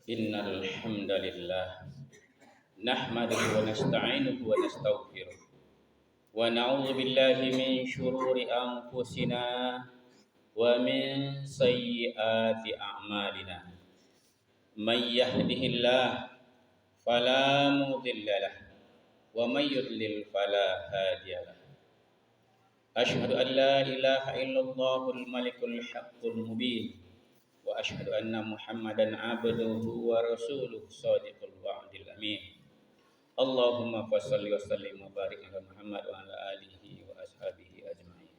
إن الحمد لله نحمده ونستعينه ونستغفره ونعوذ بالله من شرور أنفسنا ومن سيئات أعمالنا من يهده الله فلا مضل له ومن يضلل فلا هادي له أشهد أن لا إله إلا الله الملك الحق المبين وأشهد أن محمدا عبده ورسوله صادق الوعد الأمين اللهم صل وسلم وبارك على محمد وعلى آله وأصحابه أجمعين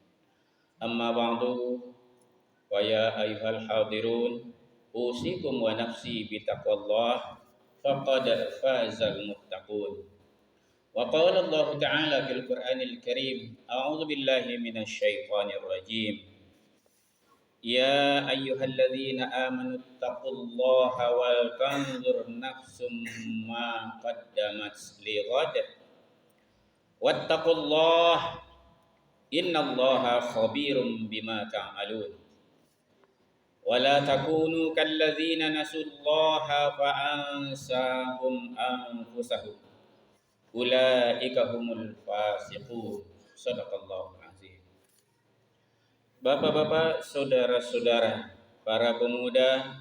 أما بعد ويا أيها الحاضرون أوصيكم ونفسي بتقوى الله فقد فاز المتقون وقال الله تعالى في القرآن الكريم أعوذ بالله من الشيطان الرجيم يا أيها الذين آمنوا اتقوا الله ولتنظر نفس ما قدمت لغد واتقوا الله إن الله خبير بما تعملون ولا تكونوا كالذين نسوا الله فأنساهم أنفسهم أولئك هم الفاسقون صدق الله العظيم. Bapak-bapak, saudara-saudara, para pemuda,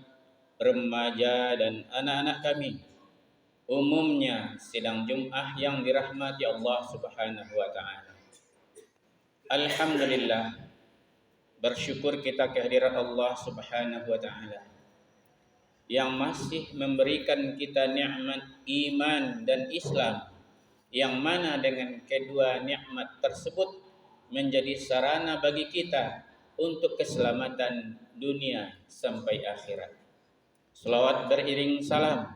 remaja, dan anak-anak kami, umumnya sidang Jum'ah yang dirahmati Allah Subhanahu wa Ta'ala. Alhamdulillah, bersyukur kita kehadiran Allah Subhanahu wa Ta'ala yang masih memberikan kita nikmat iman dan Islam, yang mana dengan kedua nikmat tersebut menjadi sarana bagi kita untuk keselamatan dunia sampai akhirat. Selawat beriring salam,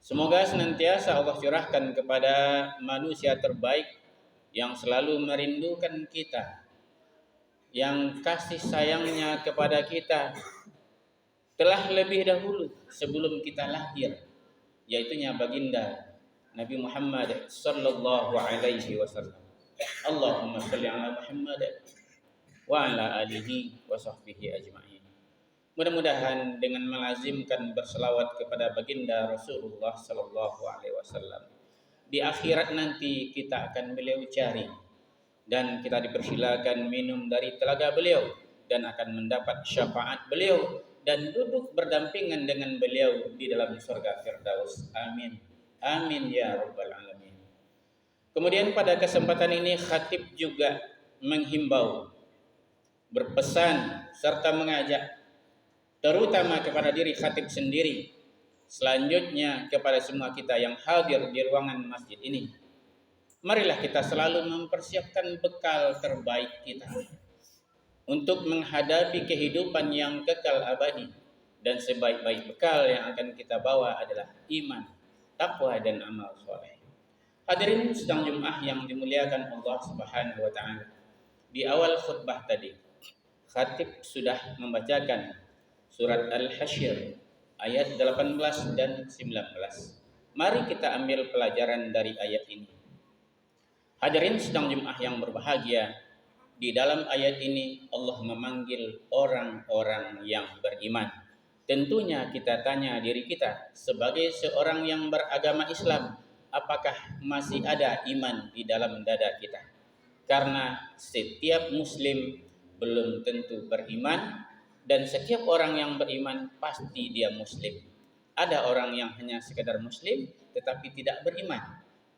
semoga senantiasa Allah curahkan kepada manusia terbaik yang selalu merindukan kita, yang kasih sayangnya kepada kita telah lebih dahulu sebelum kita lahir, yaitunya baginda Nabi Muhammad sallallahu alaihi wasallam. Allahumma shalli ala Muhammad wa ala alihi wa sahbihi ajma'in. Mudah-mudahan dengan melazimkan berselawat kepada baginda Rasulullah sallallahu alaihi wasallam, di akhirat nanti kita akan beliau cari dan kita dipersilakan minum dari telaga beliau dan akan mendapat syafaat beliau dan duduk berdampingan dengan beliau di dalam surga Firdaus. Amin. Amin ya rabbal alamin. Kemudian pada kesempatan ini khatib juga menghimbau, berpesan serta mengajak terutama kepada diri khatib sendiri, selanjutnya kepada semua kita yang hadir di ruangan masjid ini. Marilah kita selalu mempersiapkan bekal terbaik kita untuk menghadapi kehidupan yang kekal abadi, dan sebaik-baik bekal yang akan kita bawa adalah iman, takwa, dan amal soleh. Hadirin sidang Jum'ah yang dimuliakan Allah Subhanahu wa Ta'ala, di awal khutbah tadi khatib sudah membacakan surat Al-Hasyr ayat 18 dan 19. Mari kita ambil pelajaran dari ayat ini. Hadirin sidang Jum'ah yang berbahagia, di dalam ayat ini Allah memanggil orang-orang yang beriman. Tentunya kita tanya diri kita sebagai seorang yang beragama Islam, apakah masih ada iman di dalam dada kita? Karena setiap muslim belum tentu beriman, dan setiap orang yang beriman pasti dia muslim. Ada orang yang hanya sekedar muslim tetapi tidak beriman.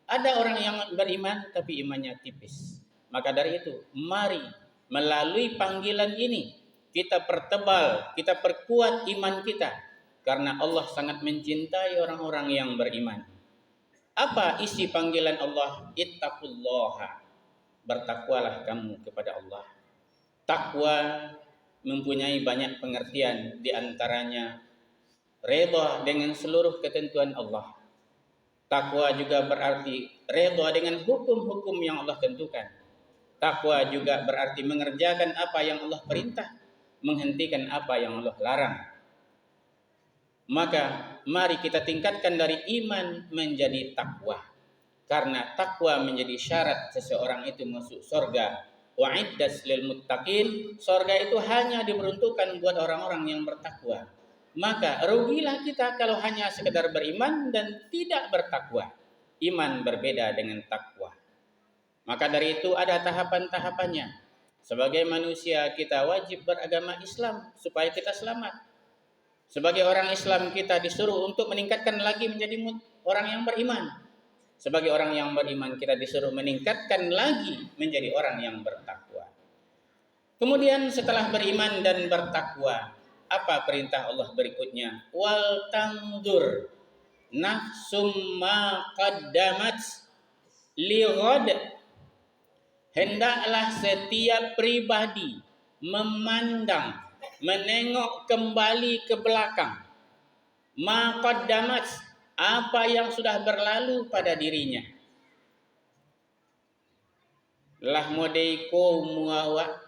Ada orang yang beriman tapi imannya tipis. Maka dari itu, mari melalui panggilan ini kita pertebal, kita perkuat iman kita, karena Allah sangat mencintai orang-orang yang beriman. Apa isi panggilan Allah? Ittaqullaha, bertakwalah kamu kepada Allah. Takwa mempunyai banyak pengertian, di antaranya redha dengan seluruh ketentuan Allah. Takwa juga berarti redha dengan hukum-hukum yang Allah tentukan. Takwa juga berarti mengerjakan apa yang Allah perintah, menghentikan apa yang Allah larang. Maka mari kita tingkatkan dari iman menjadi takwa, karena takwa menjadi syarat seseorang itu masuk surga. Wa'iddat lil muttaqin, surga itu hanya diperuntukkan buat orang-orang yang bertakwa. maka rugilah kita kalau hanya sekedar beriman dan tidak bertakwa. Iman berbeda dengan takwa. Maka dari itu ada tahapan-tahapannya. Sebagai manusia kita wajib beragama Islam supaya kita selamat. Sebagai orang Islam kita disuruh untuk meningkatkan lagi menjadi orang yang beriman. Sebagai orang yang beriman kita disuruh meningkatkan lagi menjadi orang yang bertakwa. Kemudian setelah beriman dan bertakwa, apa perintah Allah berikutnya? Wal tanzur nafsum ma qaddamat lighad. Hendaklah setiap pribadi memandang, menengok kembali ke belakang. Ma qaddamat, apa yang sudah berlalu pada dirinya. Lah modeiko muawak,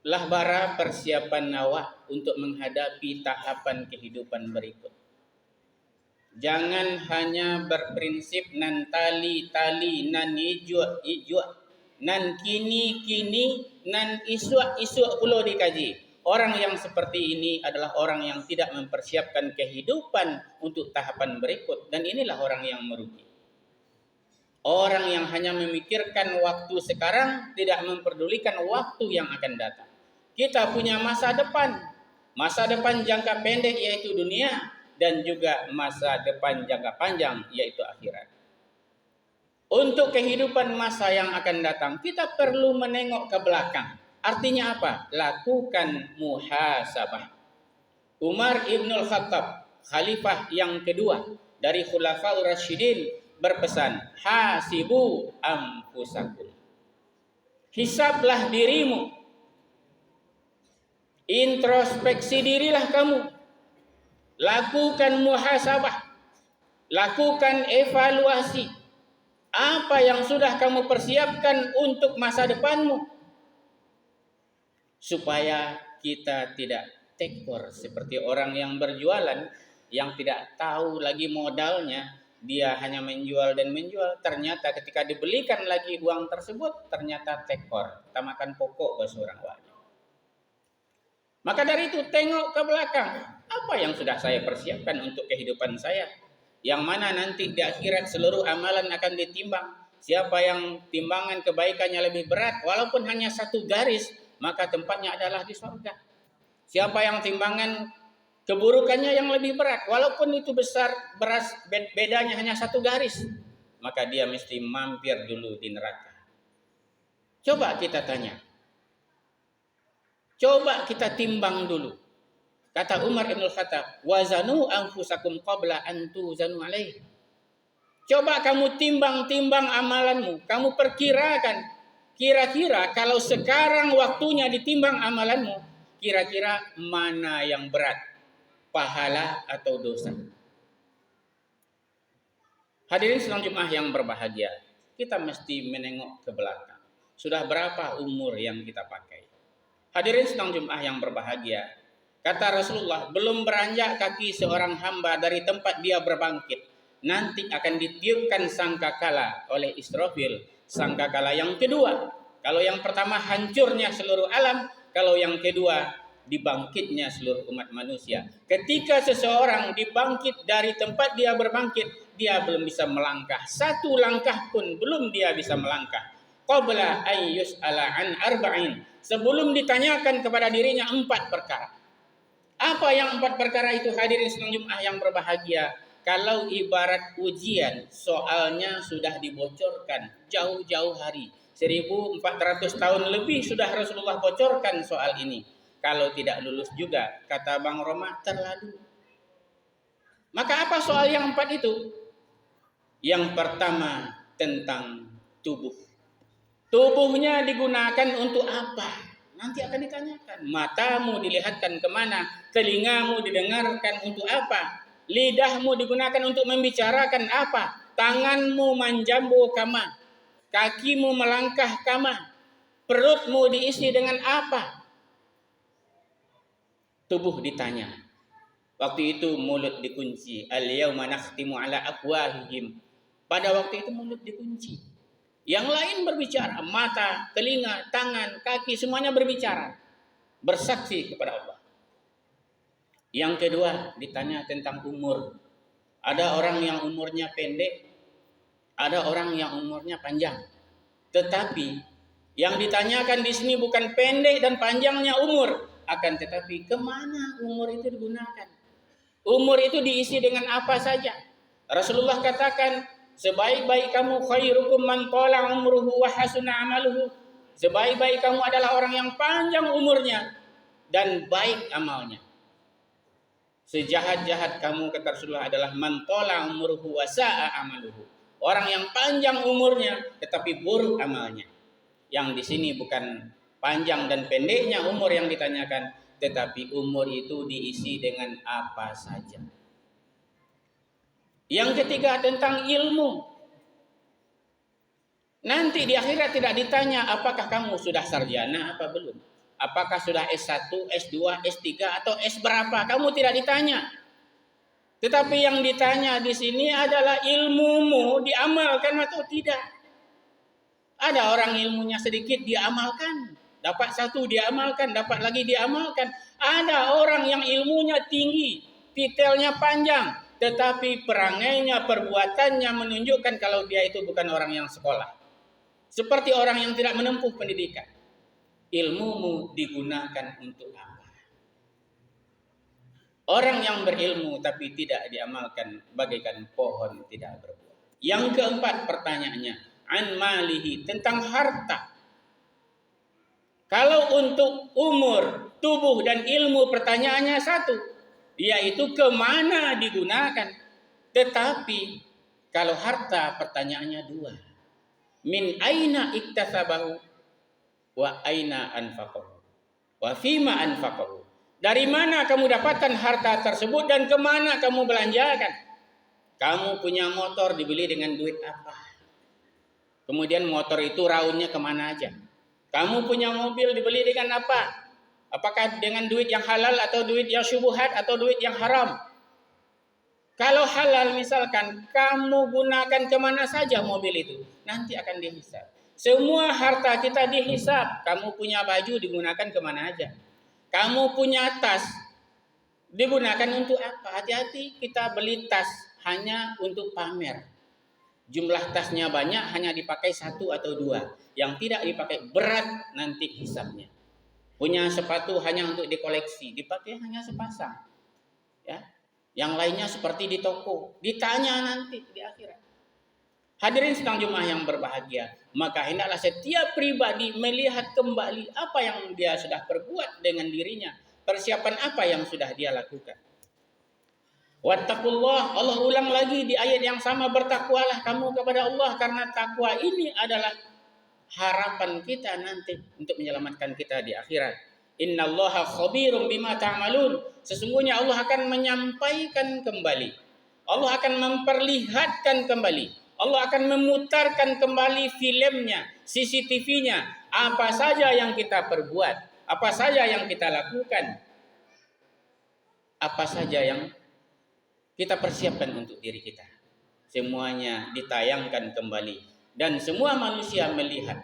lah bara persiapan awak untuk menghadapi tahapan kehidupan berikut. Jangan hanya berprinsip nan tali, nan ijo, nan kini, nan isu pulau dikaji. Orang yang seperti ini adalah orang yang tidak mempersiapkan kehidupan untuk tahapan berikut. Dan inilah orang yang merugi. Orang yang hanya memikirkan waktu sekarang, tidak memperdulikan waktu yang akan datang. Kita punya masa depan jangka pendek yaitu dunia, dan juga masa depan jangka panjang yaitu akhirat. Untuk kehidupan masa yang akan datang, kita perlu menengok ke belakang. Artinya apa? Lakukan muhasabah. Umar Ibn Khattab, khalifah yang kedua dari Khulafaur Rasyidin, berpesan, hasibu anfusakum. Hisablah dirimu. Introspeksi dirilah kamu. Lakukan muhasabah. Lakukan evaluasi. Apa yang sudah kamu persiapkan untuk masa depanmu. Supaya kita tidak tekor seperti orang yang berjualan yang tidak tahu lagi modalnya. Dia hanya menjual dan menjual. Ternyata ketika dibelikan lagi uang tersebut, ternyata tekor. Kita makan pokok bahasa orang wali. Maka dari itu tengok ke belakang. Apa yang sudah saya persiapkan untuk kehidupan saya? Yang mana nanti di akhirat seluruh amalan akan ditimbang. Siapa yang timbangan kebaikannya lebih berat, walaupun hanya satu garis, maka tempatnya adalah di surga. Siapa yang timbangan keburukannya yang lebih berat, walaupun itu besar, bedanya hanya satu garis, maka dia mesti mampir dulu di neraka. Coba kita tanya. Coba kita timbang dulu. Kata Umar Ibn Khattab, wazanu anfusakum qabla an tuzanu alaih. Coba kamu timbang-timbang amalanmu. Kamu perkirakan, kira-kira kalau sekarang waktunya ditimbang amalanmu, kira-kira mana yang berat, pahala atau dosa? Hadirin sedang Jumat yang berbahagia, kita mesti menengok ke belakang. Sudah berapa umur yang kita pakai? Hadirin sedang Jumat yang berbahagia, kata Rasulullah, belum beranjak kaki seorang hamba dari tempat dia berbangkit, nanti akan ditiupkan sangkakala oleh Israfil. Sangkakala yang kedua. Kalau yang pertama hancurnya seluruh alam, kalau yang kedua dibangkitnya seluruh umat manusia. Ketika seseorang dibangkit dari tempat dia berbangkit, dia belum bisa melangkah. Satu langkah pun belum dia bisa melangkah. Qabla ayyus ala an arba'in. Sebelum ditanyakan kepada dirinya 4 perkara. Apa yang 4 perkara itu, hadirin sedang Jumat yang berbahagia? Kalau ibarat ujian, soalnya sudah dibocorkan jauh-jauh hari. 1400 tahun lebih sudah Rasulullah bocorkan soal ini. Kalau tidak lulus juga, kata Bang Roma, terlalu. Maka apa soal yang 4 itu? Yang pertama tentang tubuh. Tubuhnya digunakan untuk apa? Nanti akan ditanyakan. Matamu dilihatkan kemana? Telingamu didengarkan untuk apa? Lidahmu digunakan untuk membicarakan apa? Tanganmu manjambu kama? Kakimu melangkah kama? Perutmu diisi dengan apa? Tubuh ditanya. Waktu itu mulut dikunci. Al-yawma nakhtimu ala afwahihim. Pada waktu itu mulut dikunci. Yang lain berbicara, mata, telinga, tangan, kaki, semuanya berbicara. Bersaksi kepada Allah. Yang kedua, ditanya tentang umur. Ada orang yang umurnya pendek, ada orang yang umurnya panjang. Tetapi yang ditanyakan di sini bukan pendek dan panjangnya umur, akan tetapi kemana umur itu digunakan. Umur itu diisi dengan apa saja. Rasulullah katakan, sebaik-baik kamu khairukum man tala umruhu wa hasuna amaluhu. Sebaik-baik kamu adalah orang yang panjang umurnya dan baik amalnya. Sejahat-jahat kamu, kata Rasulullah, adalah man tala umruhu wa sa'a amaluhu. Orang yang panjang umurnya tetapi buruk amalnya. Yang di sini bukan panjang dan pendeknya umur yang ditanyakan, tetapi umur itu diisi dengan apa saja. Yang ketiga tentang ilmu. Nanti di akhirat tidak ditanya apakah kamu sudah sarjana apa belum. Apakah sudah S1, S2, S3 atau S berapa? Kamu tidak ditanya. Tetapi yang ditanya di sini adalah ilmumu diamalkan atau tidak. Ada orang ilmunya sedikit diamalkan, dapat satu diamalkan, dapat lagi diamalkan. Ada orang yang ilmunya tinggi, titelnya panjang, tetapi perangainya, perbuatannya menunjukkan kalau dia itu bukan orang yang sekolah. Seperti orang yang tidak menempuh pendidikan. Ilmumu digunakan untuk apa? Orang yang berilmu tapi tidak diamalkan bagaikan pohon tidak berbuah. Yang keempat pertanyaannya, an malihi, tentang harta. Kalau untuk umur, tubuh dan ilmu pertanyaannya satu, yaitu kemana digunakan. Tetapi kalau harta pertanyaannya dua. Min aina iktasabahu wa aina anfaqahu wa fima anfaqahu. Dari mana kamu dapatkan harta tersebut dan kemana kamu belanjakan? Kamu punya motor dibeli dengan duit apa? Kemudian motor itu raunnya kemana aja? Kamu punya mobil dibeli dengan apa? Apakah dengan duit yang halal atau duit yang syubhat atau duit yang haram? Kalau halal misalkan, kamu gunakan kemana saja mobil itu, nanti akan dihisab. Semua harta kita dihisab. Kamu punya baju digunakan kemana aja. Kamu punya tas digunakan untuk apa? Hati-hati, kita beli tas hanya untuk pamer. Jumlah tasnya banyak, hanya dipakai satu atau dua. Yang tidak dipakai berat nanti hisabnya. Punya sepatu hanya untuk dikoleksi, dipakai hanya sepasang. Ya. Yang lainnya seperti di toko, ditanya nanti di akhirat. Hadirin sedang Jumat yang berbahagia, maka hendaklah setiap pribadi melihat kembali apa yang dia sudah perbuat dengan dirinya, persiapan apa yang sudah dia lakukan. Wattaqullah, Allah ulang lagi di ayat yang sama, bertakwalah kamu kepada Allah, karena takwa ini adalah harapan kita nanti untuk menyelamatkan kita di akhirat. Innallaha khabirum bima ta'malun. Sesungguhnya Allah akan menyampaikan kembali. Allah akan memperlihatkan kembali. Allah akan memutarkan kembali filmnya, CCTV-nya. Apa saja yang kita perbuat, apa saja yang kita lakukan, apa saja yang kita persiapkan untuk diri kita. Semuanya ditayangkan kembali dan semua manusia melihat.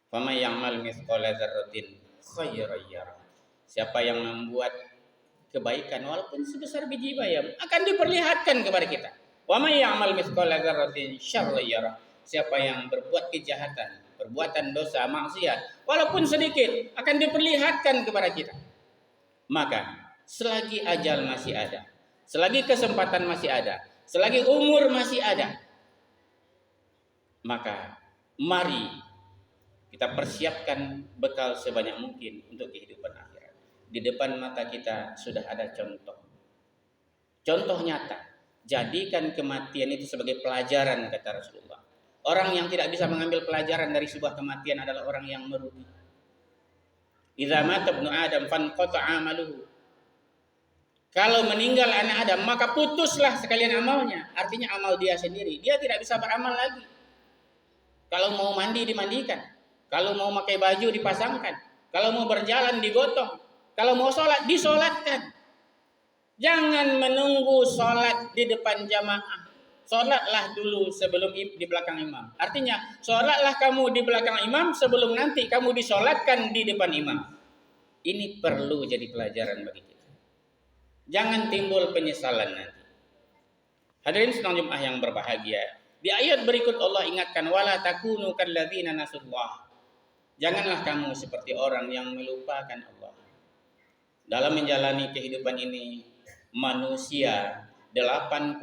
Faman ya'mal mithqala dzarratin khairan yarah. Siapa yang membuat kebaikan walaupun sebesar biji bayam akan diperlihatkan kepada kita. Wa may ya'mal mithqala dzarratin syarran yarah. Siapa yang berbuat kejahatan, perbuatan dosa, maksiat walaupun sedikit akan diperlihatkan kepada kita. Maka selagi ajal masih ada, selagi kesempatan masih ada, selagi umur masih ada, maka mari kita persiapkan bekal sebanyak mungkin untuk kehidupan akhirat. Di depan mata kita sudah ada contoh. Contoh nyata. Jadikan kematian itu sebagai pelajaran, kata Rasulullah. Orang yang tidak bisa mengambil pelajaran dari sebuah kematian adalah orang yang merugi. Idza mata ibnu Adam fanqata'a amaluhu. Kalau meninggal anak Adam, maka putuslah sekalian amalnya. Artinya amal dia sendiri. Dia tidak bisa beramal lagi. Kalau mau mandi dimandikan. Kalau mau pakai baju dipasangkan. Kalau mau berjalan digotong. Kalau mau sholat disolatkan. Jangan menunggu sholat di depan jamaah. Sholatlah dulu sebelum di belakang imam. Artinya sholatlah kamu di belakang imam sebelum nanti kamu disolatkan di depan imam. Ini perlu jadi pelajaran bagi kita. Jangan timbul penyesalan nanti. Hadirin sedang Jumat yang berbahagia. Di ayat berikut Allah ingatkan wala takunu kalladzina nasullah. Janganlah kamu seperti orang yang melupakan Allah. Dalam menjalani kehidupan ini manusia 80%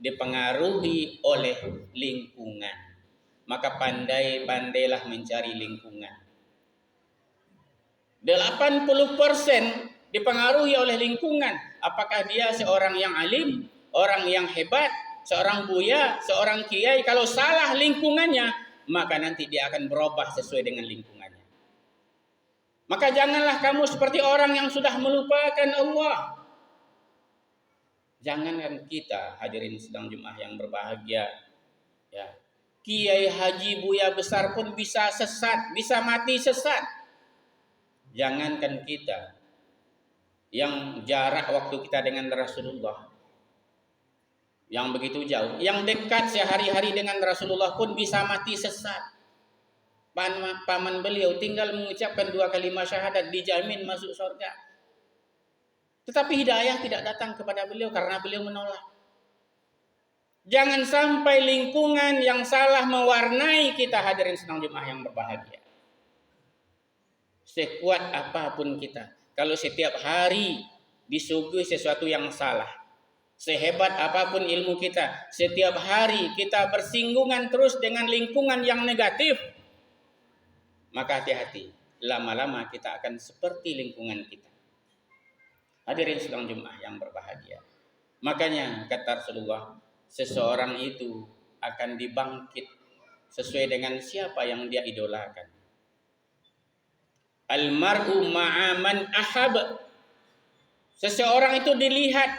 dipengaruhi oleh lingkungan. Maka pandai-pandailah mencari lingkungan. 80% dipengaruhi oleh lingkungan. Apakah dia seorang yang alim, orang yang hebat, seorang buya, seorang kiai? Kalau salah lingkungannya, maka nanti dia akan berubah sesuai dengan lingkungannya. Maka janganlah kamu seperti orang yang sudah melupakan Allah. Jangankan kita, hadirin sedang Jumat yang berbahagia, ya, kiai haji buya besar pun bisa sesat, bisa mati sesat. Jangankan kita yang jarak waktu kita dengan Rasulullah yang begitu jauh, yang dekat sehari-hari dengan Rasulullah pun bisa mati sesat. Paman beliau tinggal mengucapkan 2 kalimat syahadat dijamin masuk surga. Tetapi hidayah tidak datang kepada beliau karena beliau menolak. Jangan sampai lingkungan yang salah mewarnai kita, hadirin sedang Jumat yang berbahagia. Sekuat apapun kita, kalau setiap hari disuguhi sesuatu yang salah, sehebat apapun ilmu kita, setiap hari kita bersinggungan terus dengan lingkungan yang negatif, maka hati-hati, lama-lama kita akan seperti lingkungan kita. Hadirin sedang Jumat yang berbahagia. Makanya kata Rasulullah, seseorang itu akan dibangkit sesuai dengan siapa yang dia idolakan. Almar'u ma'aman ahab. Seseorang itu dilihat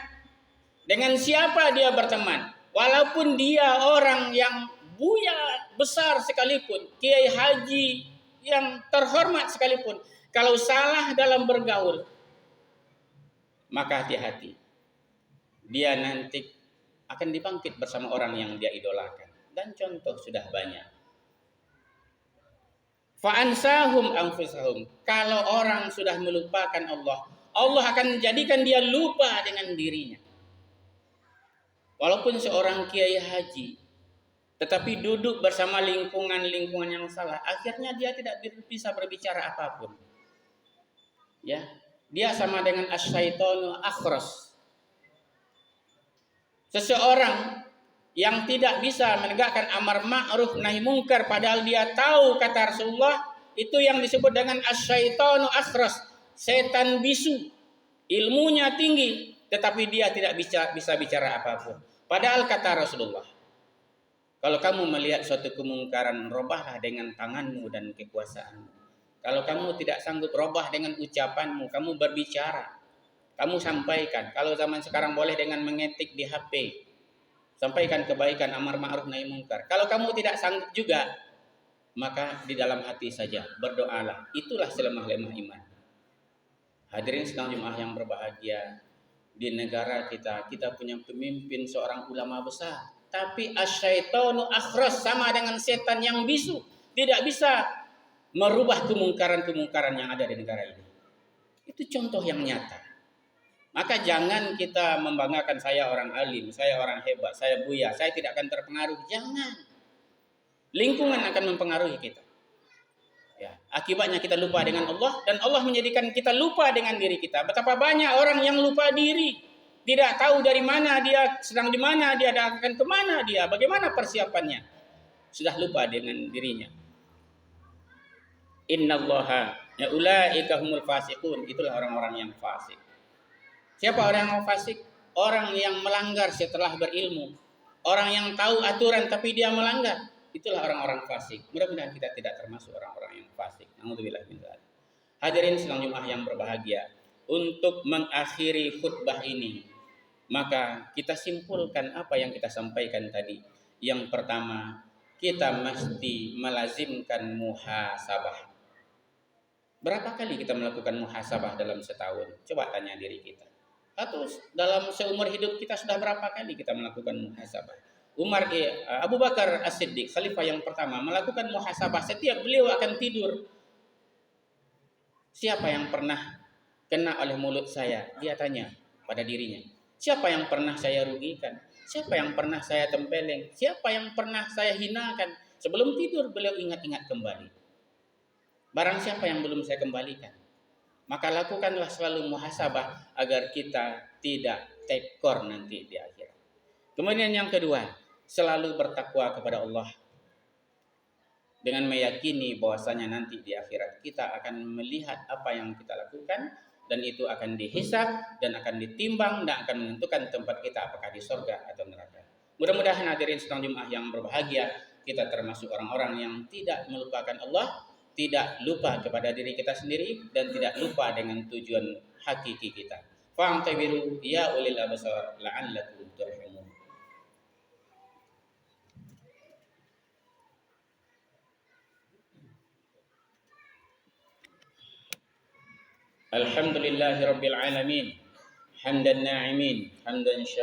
dengan siapa dia berteman. Walaupun dia orang yang buya besar sekalipun, kiai haji yang terhormat sekalipun, kalau salah dalam bergaul, maka hati-hati. Dia nanti akan dibangkit bersama orang yang dia idolakan. Dan contoh sudah banyak. Fa'ansahum anfusahum. Kalau orang sudah melupakan Allah, Allah akan menjadikan dia lupa dengan dirinya. Walaupun seorang kiai haji, tetapi duduk bersama lingkungan yang salah, akhirnya dia tidak bisa berbicara apapun. Ya, dia sama dengan asyaitonu akhras. Seseorang yang tidak bisa menegakkan amar ma'ruf nahi mungkar padahal dia tahu kata Rasulullah, itu yang disebut dengan asyaitonu akhras, setan bisu. Ilmunya tinggi tetapi dia tidak bisa bicara apapun. Padahal kata Rasulullah, kalau kamu melihat suatu kemungkaran, robahlah dengan tanganmu dan kekuasaanmu. Kalau kamu tidak sanggup, robah dengan ucapanmu, kamu berbicara, kamu sampaikan. Kalau zaman sekarang boleh dengan mengetik di HP, sampaikan kebaikan, amar ma'ruf nahi mungkar. Kalau kamu tidak sanggup juga, maka di dalam hati saja berdoalah. Itulah selemah-lemah iman. Hadirin sedang Jumat yang berbahagia, di negara kita punya pemimpin seorang ulama besar, tapi asyaitonu akhras, sama dengan setan yang bisu, tidak bisa merubah kemungkaran-kemungkaran yang ada di negara ini. Itu contoh yang nyata. Maka jangan kita membanggakan saya orang alim, saya orang hebat, saya buya, saya tidak akan terpengaruh. Jangan. Lingkungan akan mempengaruhi kita. Ya, akibatnya kita lupa dengan Allah dan Allah menjadikan kita lupa dengan diri kita. Betapa banyak orang yang lupa diri, tidak tahu dari mana dia, sedang di mana dia, akan kemana dia, bagaimana persiapannya. Sudah lupa dengan dirinya. Innallaha ya ulaika humul fasiqun. Itulah orang-orang yang fasik. Siapa orang yang fasik? Orang yang melanggar setelah berilmu. Orang yang tahu aturan tapi dia melanggar. Itulah orang-orang fasik. Mudah-mudahan kita tidak termasuk orang-orang yang fasik. Alhamdulillah. Hadirin sedang Jumat yang berbahagia. Untuk mengakhiri khutbah ini, maka kita simpulkan apa yang kita sampaikan tadi. Yang pertama, kita mesti melazimkan muhasabah. Berapa kali kita melakukan muhasabah dalam setahun? Coba tanya diri kita. Atau dalam seumur hidup kita sudah berapa kali kita melakukan muhasabah? Abu Bakar As-Siddiq, khalifah yang pertama, melakukan muhasabah. Setiap beliau akan tidur, siapa yang pernah kena oleh mulut saya, dia tanya pada dirinya, siapa yang pernah saya rugikan? Siapa yang pernah saya tempeleng? Siapa yang pernah saya hinakan? Sebelum tidur beliau ingat-ingat kembali. Barang siapa yang belum saya kembalikan, maka lakukanlah selalu muhasabah agar kita tidak tekor nanti di akhirat. Kemudian yang kedua, selalu bertakwa kepada Allah dengan meyakini bahwasanya nanti di akhirat kita akan melihat apa yang kita lakukan dan itu akan dihisab dan akan ditimbang dan akan menentukan tempat kita apakah di surga atau neraka. Mudah-mudahan hadirin sedang Jumat yang berbahagia, kita termasuk orang-orang yang tidak melupakan Allah, tidak lupa kepada diri kita sendiri dan tidak lupa dengan tujuan hakiki kita. Fa'tabiru ya ulil absar la'allakum turhamun. Alhamdulillahirabbil alamin. Hamdan na'imin, hamdan